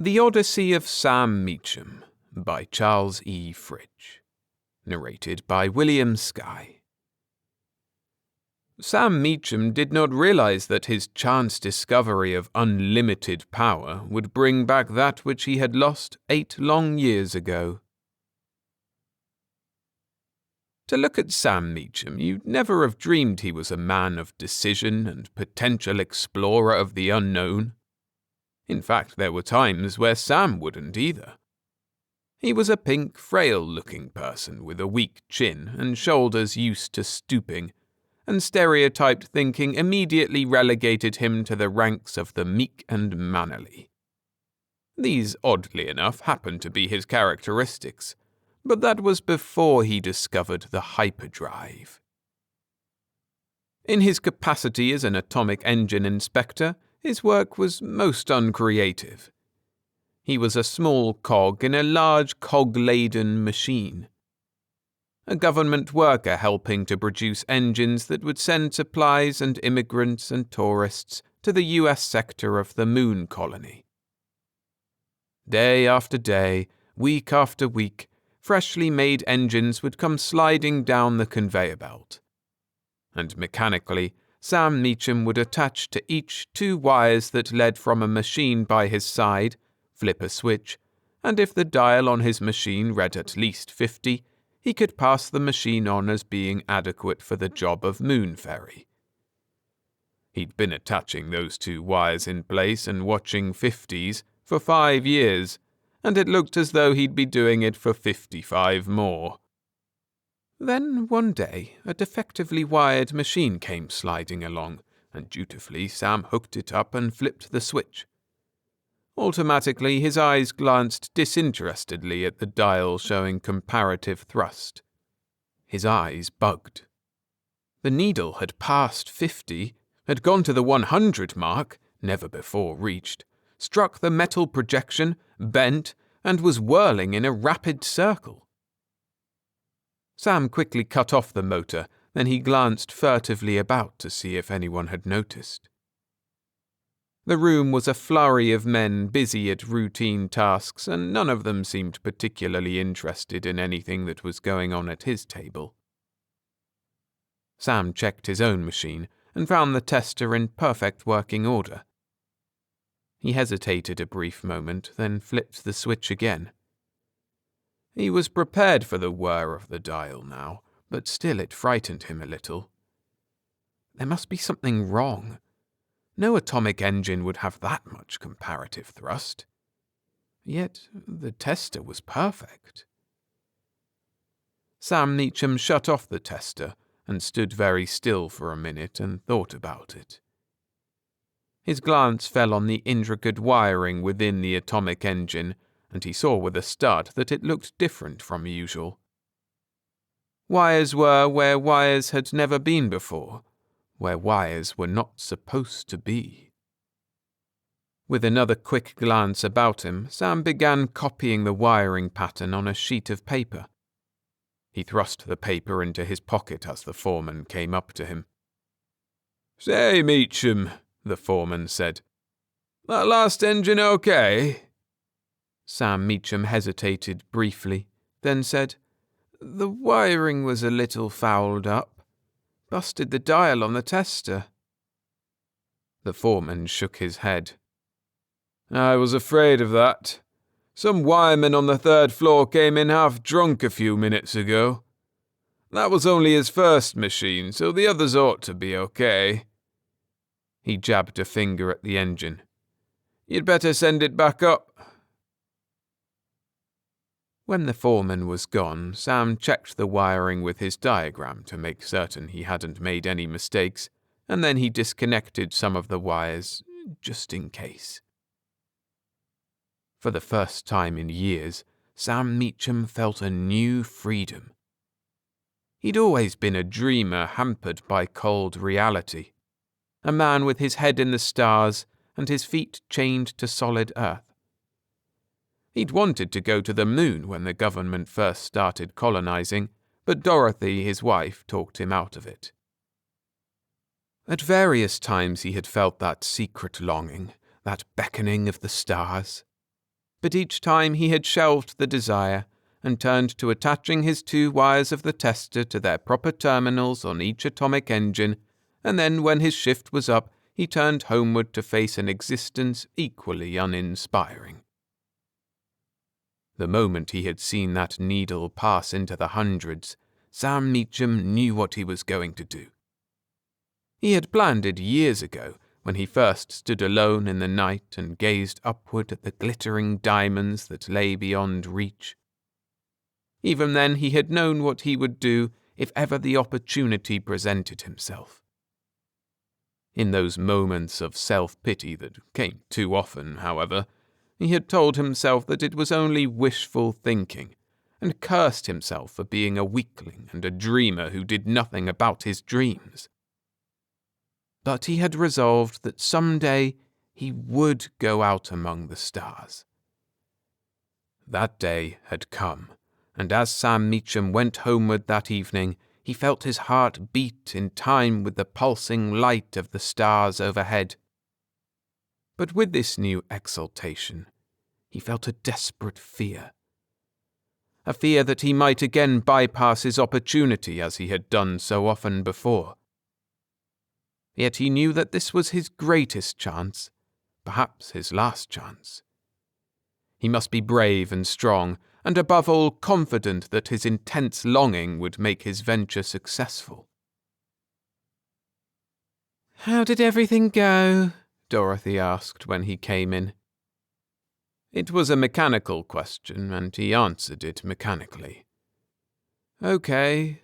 The Odyssey of Sam Meecham by Charles E. Fritch. Narrated by William Skye. Sam Meecham did not realize that his chance discovery of unlimited power would bring back that which he had lost 8 long years ago. To look at Sam Meecham, you'd never have dreamed he was a man of decision and potential explorer of the unknown. In fact, there were times where Sam wouldn't either. He was a pink, frail-looking person with a weak chin and shoulders used to stooping, and stereotyped thinking immediately relegated him to the ranks of the meek and mannerly. These, oddly enough, happened to be his characteristics, but that was before he discovered the hyperdrive. In his capacity as an atomic engine inspector, his work was most uncreative. He was a small cog in a large cog-laden machine. A government worker helping to produce engines that would send supplies and immigrants and tourists to the US sector of the moon colony. Day after day, week after week, freshly made engines would come sliding down the conveyor belt. And mechanically, Sam Meecham would attach to each 2 wires that led from a machine by his side, flip a switch, and if the dial on his machine read at least 50, he could pass the machine on as being adequate for the job of moon ferry. He'd been attaching those 2 wires in place and watching 50s for 5 years, and it looked as though he'd be doing it for 55 more. Then, one day, a defectively wired machine came sliding along, and dutifully Sam hooked it up and flipped the switch. Automatically, his eyes glanced disinterestedly at the dial showing comparative thrust. His eyes bugged. The needle had passed 50, had gone to the 100 mark, never before reached, struck the metal projection, bent, and was whirling in a rapid circle. Sam quickly cut off the motor, then he glanced furtively about to see if anyone had noticed. The room was a flurry of men busy at routine tasks, and none of them seemed particularly interested in anything that was going on at his table. Sam checked his own machine and found the tester in perfect working order. He hesitated a brief moment, then flipped the switch again. He was prepared for the whir of the dial now, but still it frightened him a little. There must be something wrong. No atomic engine would have that much comparative thrust. Yet the tester was perfect. Sam Meecham shut off the tester and stood very still for a minute and thought about it. His glance fell on the intricate wiring within the atomic engine, and he saw with a start that it looked different from usual. Wires were where wires had never been before, where wires were not supposed to be. With another quick glance about him, Sam began copying the wiring pattern on a sheet of paper. He thrust the paper into his pocket as the foreman came up to him. "Say, Meecham," the foreman said, "that last engine okay?" Sam Meecham hesitated briefly, then said, "The wiring was a little fouled up. Busted the dial on the tester." The foreman shook his head. "I was afraid of that. Some wireman on the 3rd floor came in half drunk a few minutes ago. That was only his first machine, so the others ought to be okay." He jabbed a finger at the engine. "You'd better send it back up." When the foreman was gone, Sam checked the wiring with his diagram to make certain he hadn't made any mistakes, and then he disconnected some of the wires, just in case. For the first time in years, Sam Meecham felt a new freedom. He'd always been a dreamer hampered by cold reality, a man with his head in the stars and his feet chained to solid earth. He'd wanted to go to the moon when the government first started colonizing, but Dorothy, his wife, talked him out of it. At various times he had felt that secret longing, that beckoning of the stars. But each time he had shelved the desire and turned to attaching his 2 wires of the tester to their proper terminals on each atomic engine, and then when his shift was up, he turned homeward to face an existence equally uninspiring. The moment he had seen that needle pass into the hundreds, Sam Meecham knew what he was going to do. He had planned it years ago, when he first stood alone in the night and gazed upward at the glittering diamonds that lay beyond reach. Even then he had known what he would do if ever the opportunity presented himself. In those moments of self-pity that came too often, however, he had told himself that it was only wishful thinking, and cursed himself for being a weakling and a dreamer who did nothing about his dreams. But he had resolved that someday he would go out among the stars. That day had come, and as Sam Meecham went homeward that evening, he felt his heart beat in time with the pulsing light of the stars overhead. But with this new exaltation, he felt a desperate fear. A fear that he might again bypass his opportunity as he had done so often before. Yet he knew that this was his greatest chance, perhaps his last chance. He must be brave and strong, and above all confident that his intense longing would make his venture successful. "How did everything go?" Dorothy asked when he came in. It was a mechanical question, and he answered it mechanically. "Okay,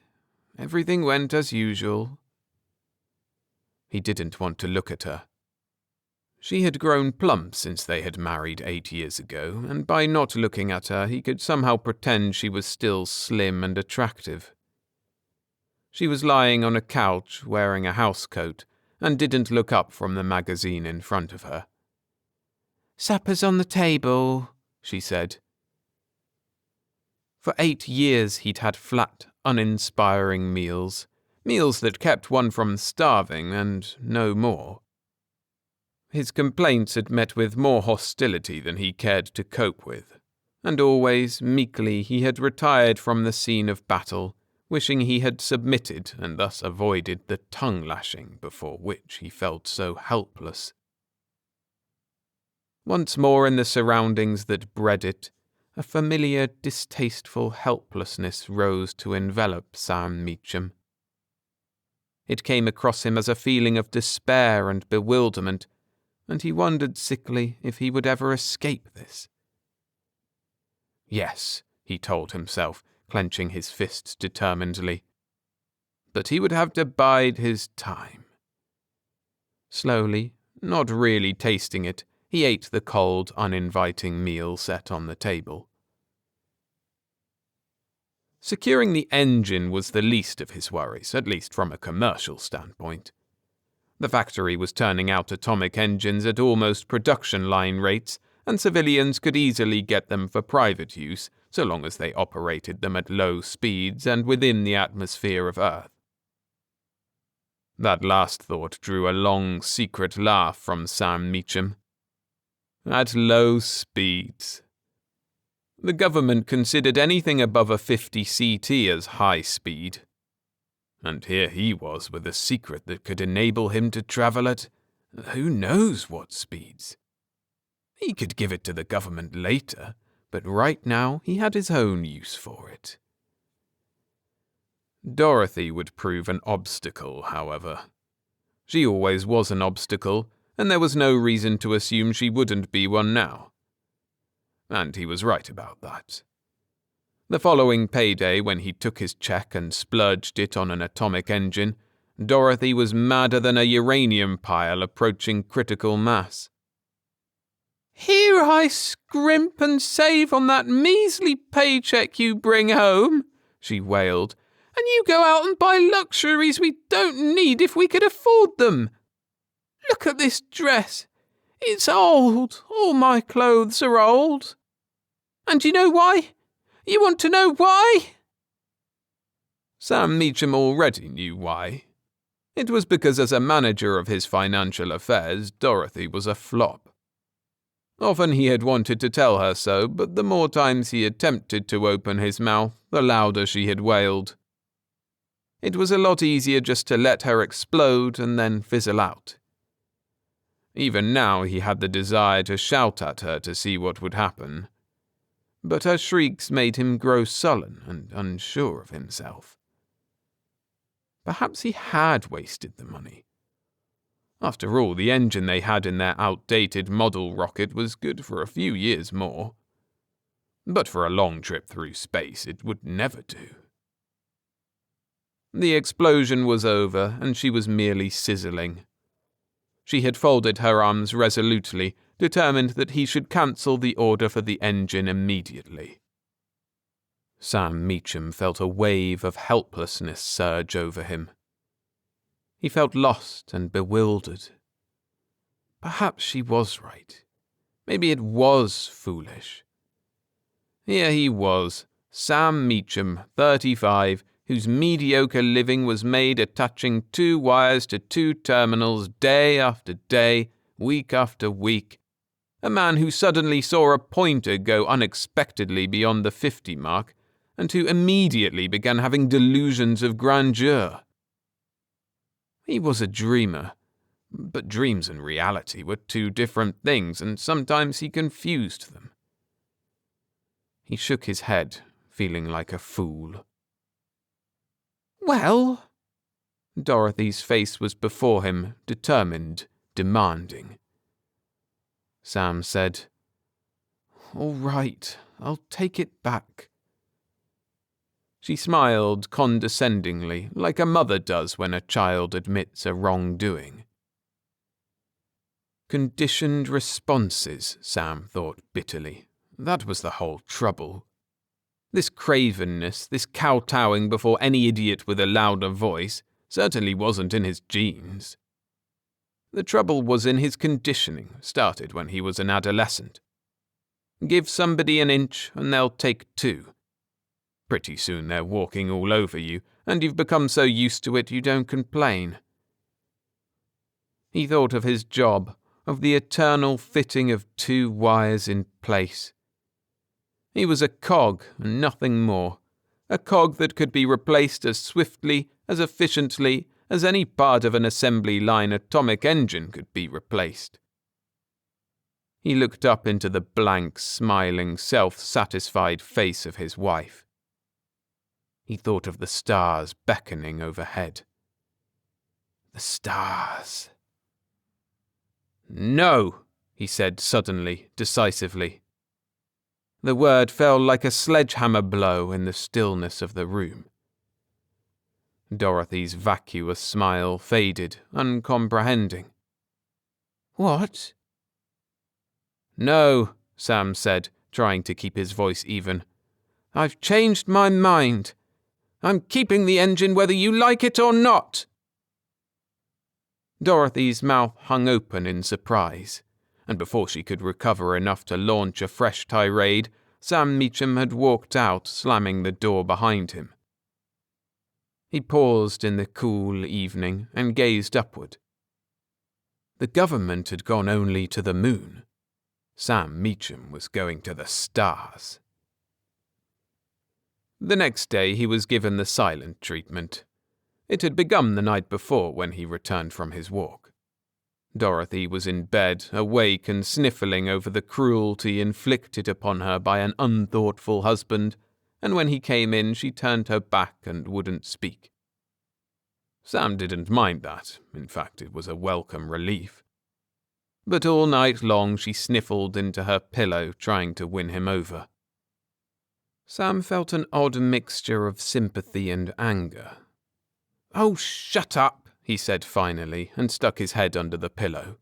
everything went as usual." He didn't want to look at her. She had grown plump since they had married 8 years ago, and by not looking at her he could somehow pretend she was still slim and attractive. She was lying on a couch wearing a housecoat, and didn't look up from the magazine in front of her. "Supper's on the table," she said. For 8 years he'd had flat, uninspiring meals that kept one from starving and no more. His complaints had met with more hostility than he cared to cope with, and always, meekly, he had retired from the scene of battle, wishing he had submitted and thus avoided the tongue-lashing before which he felt so helpless. Once more in the surroundings that bred it, a familiar, distasteful helplessness rose to envelop Sam Meecham. It came across him as a feeling of despair and bewilderment, and he wondered sickly if he would ever escape this. Yes, he told himself, clenching his fists determinedly. But he would have to bide his time. Slowly, not really tasting it, he ate the cold, uninviting meal set on the table. Securing the engine was the least of his worries, at least from a commercial standpoint. The factory was turning out atomic engines at almost production line rates, and civilians could easily get them for private use, so long as they operated them at low speeds and within the atmosphere of Earth. That last thought drew a long, secret laugh from Sam Meecham. At low speeds. The government considered anything above a 50 CT as high speed. And here he was with a secret that could enable him to travel at who knows what speeds. He could give it to the government later, but right now he had his own use for it. Dorothy would prove an obstacle, however. She always was an obstacle, and there was no reason to assume she wouldn't be one now. And he was right about that. The following payday, when he took his check and splurged it on an atomic engine, Dorothy was madder than a uranium pile approaching critical mass. "Here I scrimp and save on that measly paycheck you bring home," she wailed, "and you go out and buy luxuries we don't need if we could afford them. Look at this dress. It's old. All my clothes are old. And you know why? You want to know why?" Sam Meecham already knew why. It was because as a manager of his financial affairs, Dorothy was a flop. Often he had wanted to tell her so, but the more times he attempted to open his mouth, the louder she had wailed. It was a lot easier just to let her explode and then fizzle out. Even now he had the desire to shout at her to see what would happen. But her shrieks made him grow sullen and unsure of himself. Perhaps he had wasted the money. After all, the engine they had in their outdated model rocket was good for a few years more. But for a long trip through space, it would never do. The explosion was over, and she was merely sizzling. She had folded her arms resolutely, determined that he should cancel the order for the engine immediately. Sam Meecham felt a wave of helplessness surge over him. He felt lost and bewildered. Perhaps she was right. Maybe it was foolish. Here he was, Sam Meecham, 35, whose mediocre living was made attaching 2 wires to 2 terminals day after day, week after week. A man who suddenly saw a pointer go unexpectedly beyond the 50 mark, and who immediately began having delusions of grandeur. He was a dreamer, but dreams and reality were 2 different things, and sometimes he confused them. He shook his head, feeling like a fool. "Well?" Dorothy's face was before him, determined, demanding. Sam said, "All right, I'll take it back." She smiled condescendingly, like a mother does when a child admits a wrongdoing. Conditioned responses, Sam thought bitterly. That was the whole trouble. This cravenness, this kowtowing before any idiot with a louder voice, certainly wasn't in his genes. The trouble was in his conditioning, started when he was an adolescent. Give somebody an inch and they'll take 2. Pretty soon they're walking all over you, and you've become so used to it you don't complain. He thought of his job, of the eternal fitting of 2 wires in place. He was a cog and nothing more, a cog that could be replaced as swiftly, as efficiently, as any part of an assembly line atomic engine could be replaced. He looked up into the blank, smiling, self-satisfied face of his wife. He thought of the stars beckoning overhead. The stars. "No," he said suddenly, decisively. The word fell like a sledgehammer blow in the stillness of the room. Dorothy's vacuous smile faded, uncomprehending. "What?" "No," Sam said, trying to keep his voice even. "I've changed my mind. I'm keeping the engine whether you like it or not." Dorothy's mouth hung open in surprise, and before she could recover enough to launch a fresh tirade, Sam Meecham had walked out, slamming the door behind him. He paused in the cool evening and gazed upward. The government had gone only to the moon. Sam Meecham was going to the stars. The next day he was given the silent treatment. It had begun the night before when he returned from his walk. Dorothy was in bed, awake and sniffling over the cruelty inflicted upon her by an unthoughtful husband, and when he came in she turned her back and wouldn't speak. Sam didn't mind that. In fact, it was a welcome relief. But all night long she sniffled into her pillow, trying to win him over. Sam felt an odd mixture of sympathy and anger. "Oh, shut up," he said finally, and stuck his head under the pillow.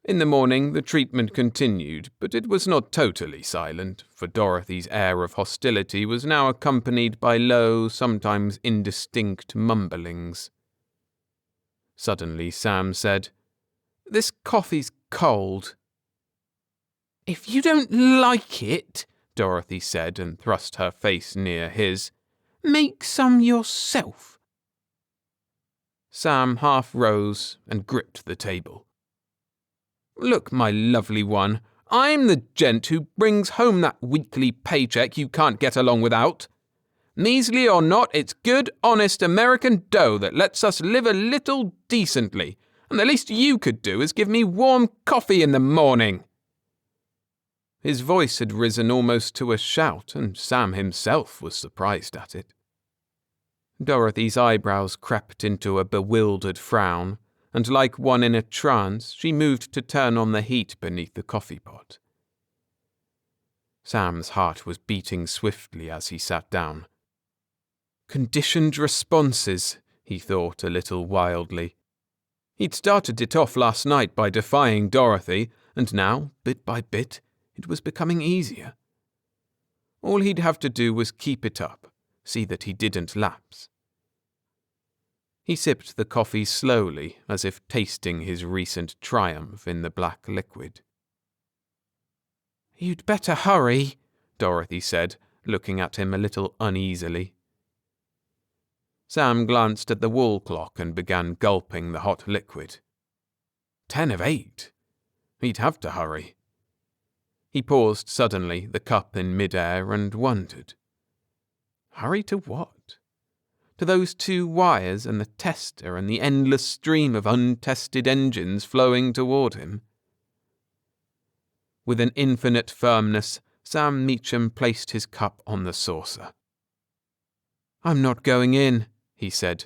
In the morning, the treatment continued, but it was not totally silent, for Dorothy's air of hostility was now accompanied by low, sometimes indistinct mumblings. Suddenly Sam said, "This coffee's cold." "If you don't like it," Dorothy said and thrust her face near his, "make some yourself." Sam half rose and gripped the table. Look, my lovely one, I'm the gent who brings home that weekly paycheck you can't get along without. Measly or not, it's good, honest American dough that lets us live a little decently, and the least you could do is give me warm coffee in the morning." His voice had risen almost to a shout, and Sam himself was surprised at it. Dorothy's eyebrows crept into a bewildered frown, and like one in a trance, she moved to turn on the heat beneath the coffee pot. Sam's heart was beating swiftly as he sat down. Conditioned responses, he thought a little wildly. He'd started it off last night by defying Dorothy, and now, bit by bit, it was becoming easier. All he'd have to do was keep it up, see that he didn't lapse. He sipped the coffee slowly, as if tasting his recent triumph in the black liquid. "You'd better hurry," Dorothy said, looking at him a little uneasily. Sam glanced at the wall clock and began gulping the hot liquid. 10 of 8. He'd have to hurry. He paused suddenly, the cup in mid-air, and wondered. Hurry to what? To those 2 wires and the tester and the endless stream of untested engines flowing toward him? With an infinite firmness, Sam Meecham placed his cup on the saucer. "I'm not going in," he said.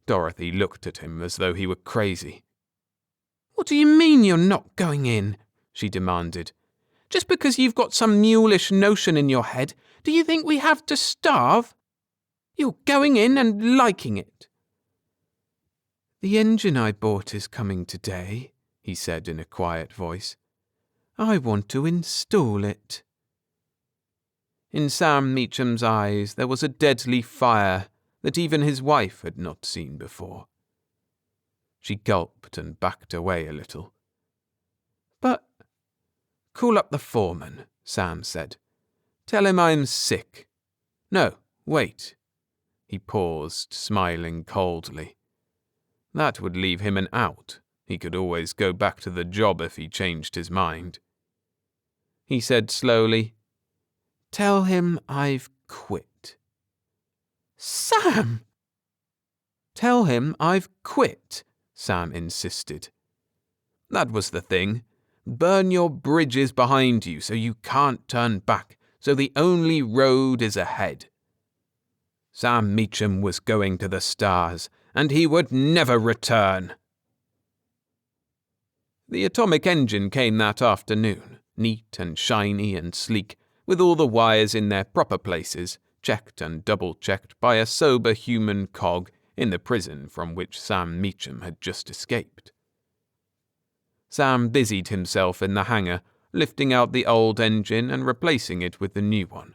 Dorothy looked at him as though he were crazy. "What do you mean you're not going in?" she demanded. "Just because you've got some mulish notion in your head, do you think we have to starve? You're going in and liking it." "The engine I bought is coming today," he said in a quiet voice. "I want to install it." In Sam Meecham's eyes there was a deadly fire that even his wife had not seen before. She gulped and backed away a little. "But—" "Call up the foreman," Sam said. "Tell him I'm sick. No, wait." He paused, smiling coldly. That would leave him an out. He could always go back to the job if he changed his mind. He said slowly, "Tell him I've quit." "Sam!" "Tell him I've quit," Sam insisted. That was the thing. Burn your bridges behind you so you can't turn back, so the only road is ahead. Sam Meecham was going to the stars, and he would never return. The atomic engine came that afternoon, neat and shiny and sleek, with all the wires in their proper places, checked and double-checked by a sober human cog in the prison from which Sam Meecham had just escaped. Sam busied himself in the hangar, lifting out the old engine and replacing it with the new one.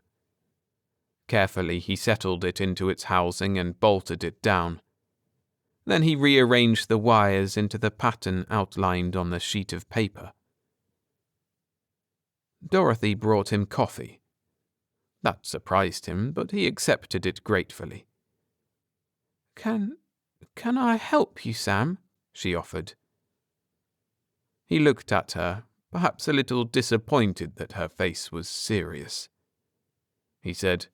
Carefully he settled it into its housing and bolted it down. Then he rearranged the wires into the pattern outlined on the sheet of paper. Dorothy brought him coffee. That surprised him, but he accepted it gratefully. Can I help you, Sam?" she offered. He looked at her, perhaps a little disappointed that her face was serious. He said,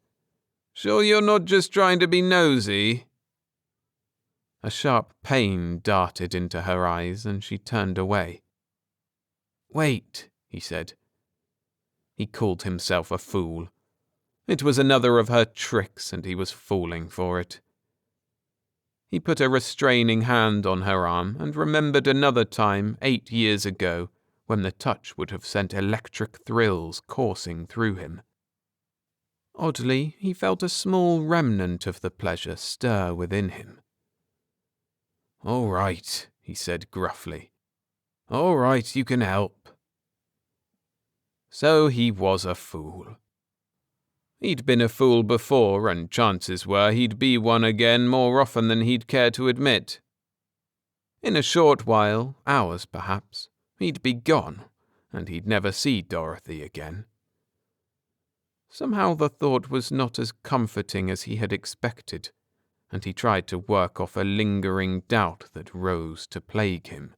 "Sure you're not just trying to be nosy?" A sharp pain darted into her eyes, and she turned away. "Wait," he said. He called himself a fool. It was another of her tricks, and he was falling for it. He put a restraining hand on her arm and remembered another time 8 years ago when the touch would have sent electric thrills coursing through him. Oddly, he felt a small remnant of the pleasure stir within him. "All right," he said gruffly. "All right, you can help." So he was a fool. He'd been a fool before, and chances were he'd be one again more often than he'd care to admit. In a short while, hours perhaps, he'd be gone, and he'd never see Dorothy again. Somehow the thought was not as comforting as he had expected, and he tried to work off a lingering doubt that rose to plague him.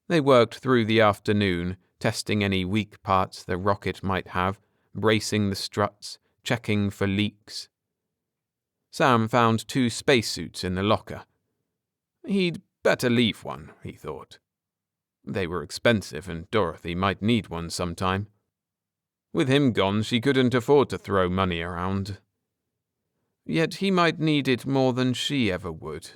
They worked through the afternoon, testing any weak parts the rocket might have, bracing the struts, checking for leaks. Sam found 2 spacesuits in the locker. He'd better leave one, he thought. They were expensive, and Dorothy might need one sometime. With him gone, she couldn't afford to throw money around. Yet he might need it more than she ever would.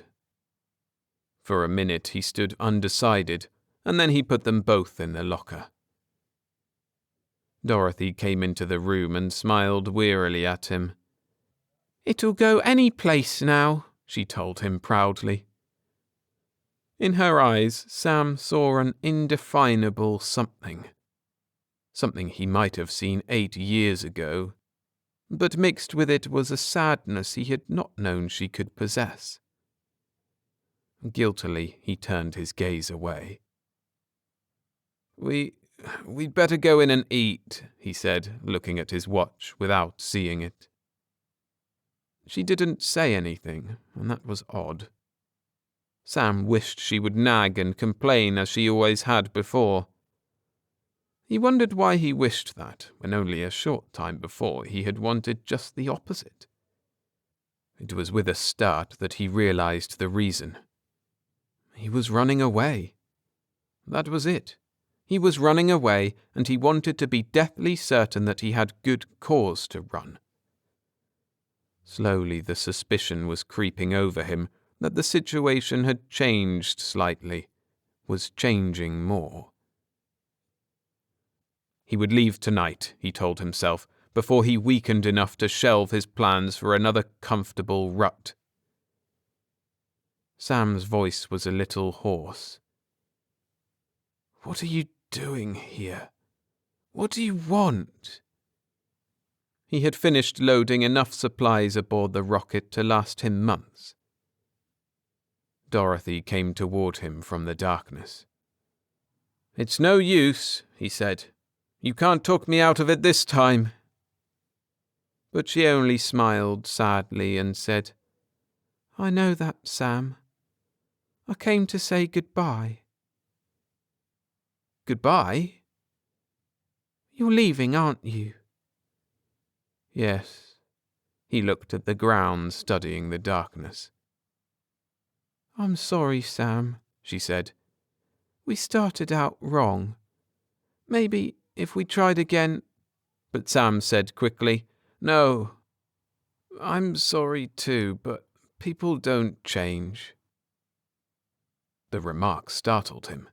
For a minute he stood undecided, and then he put them both in the locker. Dorothy came into the room and smiled wearily at him. "It'll go any place now," she told him proudly. In her eyes, Sam saw an indefinable something. Something he might have seen 8 years ago, but mixed with it was a sadness he had not known she could possess. Guiltily, he turned his gaze away. We'd better go in and eat," he said, looking at his watch without seeing it. She didn't say anything, and that was odd. Sam wished she would nag and complain as she always had before. He wondered why he wished that, when only a short time before he had wanted just the opposite. It was with a start that he realized the reason. He was running away. That was it. He was running away, and he wanted to be deathly certain that he had good cause to run. Slowly the suspicion was creeping over him that the situation had changed slightly, was changing more. He would leave tonight, he told himself, before he weakened enough to shelve his plans for another comfortable rut. Sam's voice was a little hoarse. "What are you doing here? What do you want?" He had finished loading enough supplies aboard the rocket to last him months. Dorothy came toward him from the darkness. "It's no use," he said. "You can't talk me out of it this time." But she only smiled sadly and said, "I know that, Sam. I came to say goodbye." "Goodbye?" "You're leaving, aren't you?" "Yes." He looked at the ground, studying the darkness. "I'm sorry, Sam," she said. "We started out wrong. Maybe if we tried again—" But Sam said quickly, "No. I'm sorry too, but people don't change." The remark startled him.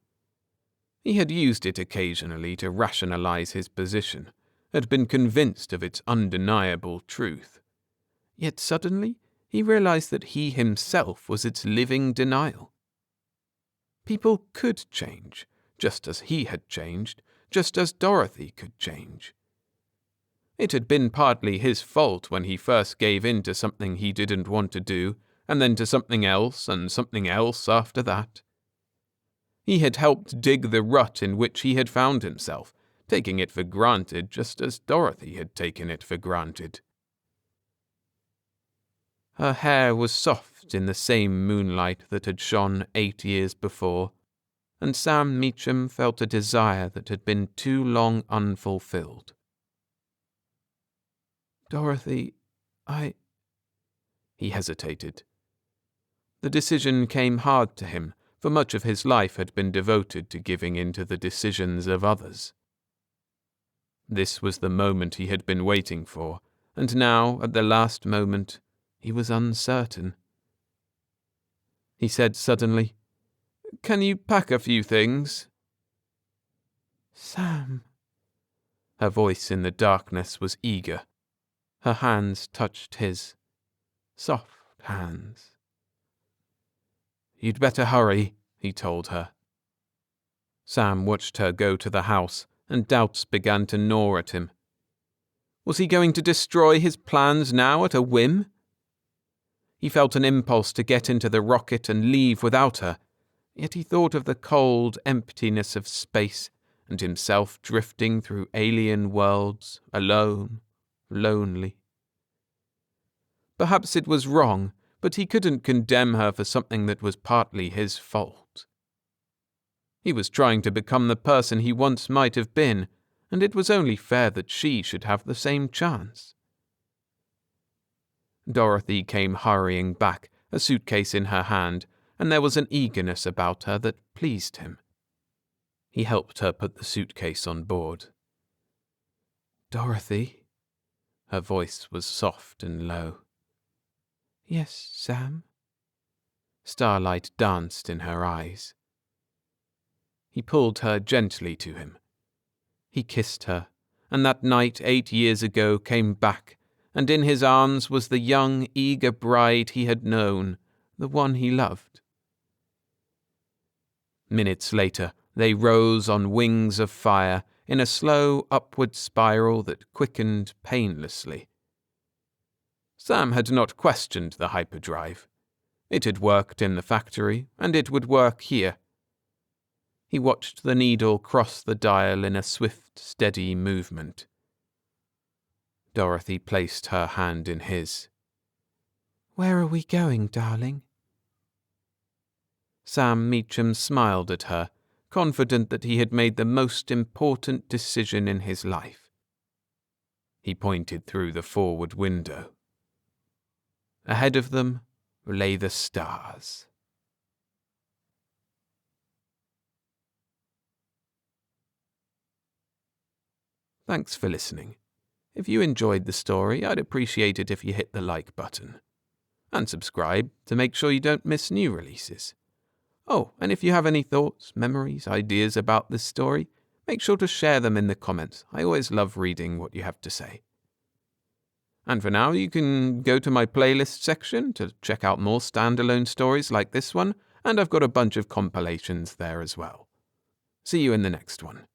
He had used it occasionally to rationalize his position, had been convinced of its undeniable truth. Yet suddenly he realized that he himself was its living denial. People could change, just as he had changed, just as Dorothy could change. It had been partly his fault when he first gave in to something he didn't want to do, and then to something else and something else after that. He had helped dig the rut in which he had found himself, taking it for granted just as Dorothy had taken it for granted. Her hair was soft in the same moonlight that had shone 8 years before, and Sam Meecham felt a desire that had been too long unfulfilled. "Dorothy, He hesitated. The decision came hard to him, for much of his life had been devoted to giving in to the decisions of others. This was the moment he had been waiting for, and now, at the last moment, he was uncertain. He said suddenly, "Can you pack a few things?" "Sam." Her voice in the darkness was eager. Her hands touched his. Soft hands. "You'd better hurry," he told her. Sam watched her go to the house, and doubts began to gnaw at him. Was he going to destroy his plans now at a whim? He felt an impulse to get into the rocket and leave without her, yet he thought of the cold emptiness of space and himself drifting through alien worlds, alone, lonely. Perhaps it was wrong, but he couldn't condemn her for something that was partly his fault. He was trying to become the person he once might have been, and it was only fair that she should have the same chance. Dorothy came hurrying back, a suitcase in her hand, and there was an eagerness about her that pleased him. He helped her put the suitcase on board. "Dorothy?" Her voice was soft and low. "Yes, Sam?" Starlight danced in her eyes. He pulled her gently to him. He kissed her, and that night 8 years ago came back, and in his arms was the young, eager bride he had known, the one he loved. Minutes later, they rose on wings of fire in a slow upward spiral that quickened painlessly. Sam had not questioned the hyperdrive. It had worked in the factory, and it would work here. He watched the needle cross the dial in a swift, steady movement. Dorothy placed her hand in his. "Where are we going, darling?" Sam Meecham smiled at her, confident that he had made the most important decision in his life. He pointed through the forward window. Ahead of them lay the stars. Thanks for listening. If you enjoyed the story, I'd appreciate it if you hit the like button. And subscribe to make sure you don't miss new releases. Oh, and if you have any thoughts, memories, ideas about this story, make sure to share them in the comments. I always love reading what you have to say. And for now, you can go to my playlist section to check out more standalone stories like this one, and I've got a bunch of compilations there as well. See you in the next one.